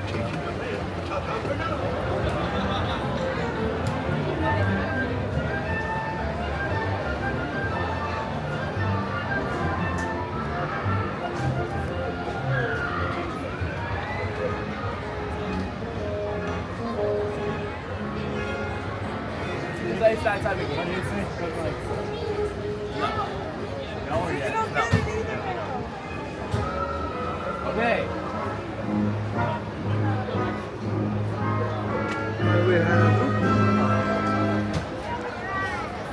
Okay.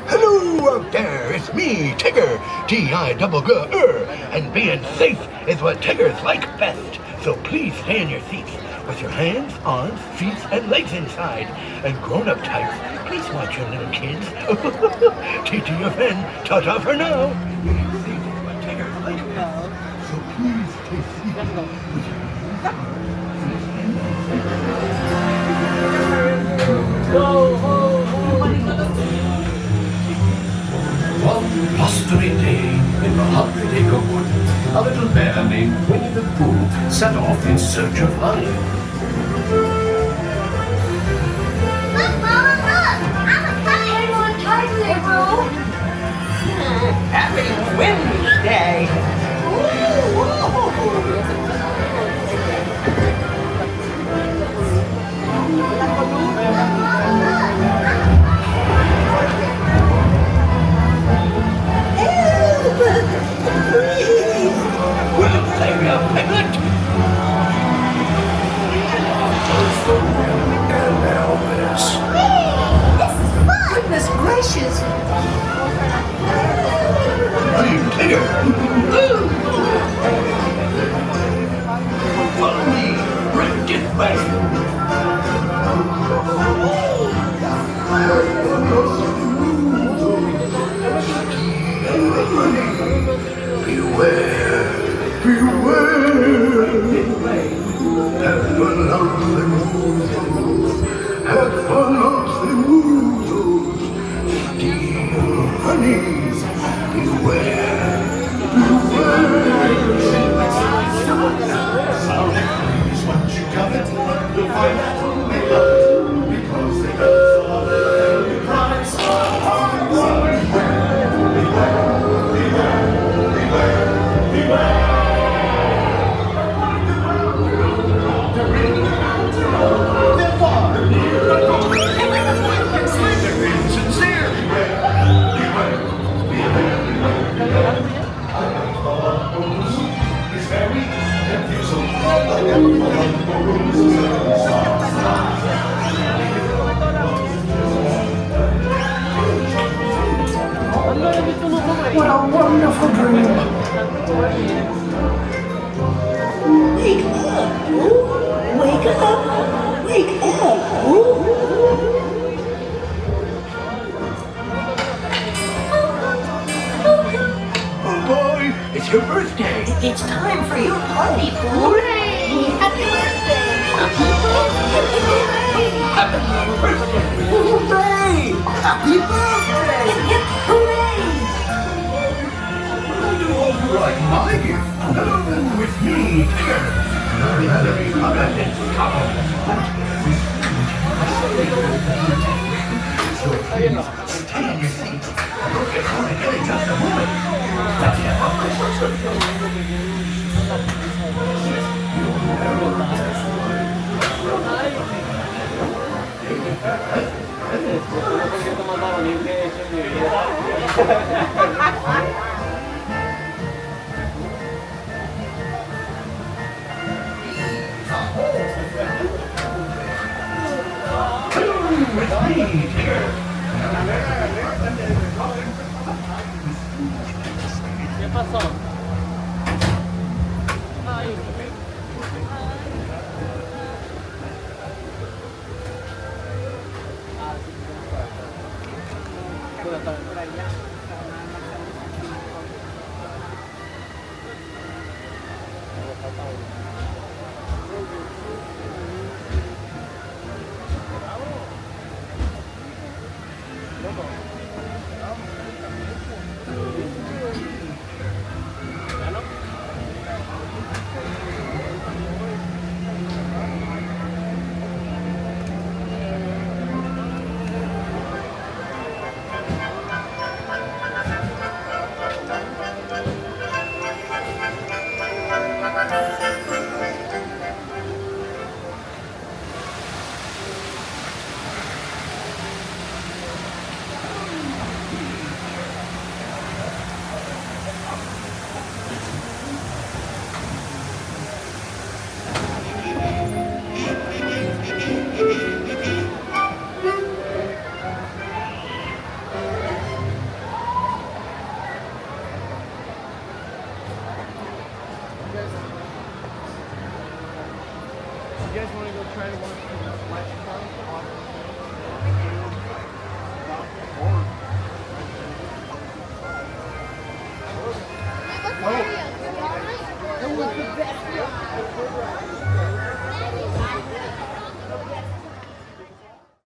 Hello out there, it's me, Tigger, T-I-double-G-R, and being safe is what Tiggers like best. So please stay in your seats with your hands, arms, feet, and legs inside. And grown-up types, please watch your little kids. TTFN, ta-ta for now. Being safe is what Tiggers like best. So please stay seated with your One blustery day in the 100-acre wood, a little bear named Winnie the Pooh set off in search of honey. Look, Mama, look! I'm a kite! I'm on kite, Boo! Happy Wednesday! Will it save your piglet? And now this. This is fun! Goodness gracious! Hey, Tigger! Follow me, right this way. Beware, beware. Have fun out the woozles. Have fun out the woozles. Steal honey. Beware, beware. Once you got it, you'll find out who they love because they got all the price. What a wonderful dream! Wake up, Boo! Wake up! Wake up, Boo! Oh boy, it's your birthday. It's time for your party, Boo! Hooray! Happy birthday! Happy birthday. Hooray! Happy birthday! Hooray! Like my gift, along with me, Tigger. Very covered and covered. So please, stay in your seat. We'll get on again in just a moment. That's it. With me, Tigger. ¿Qué pasó? guys want to go try to watch the light show?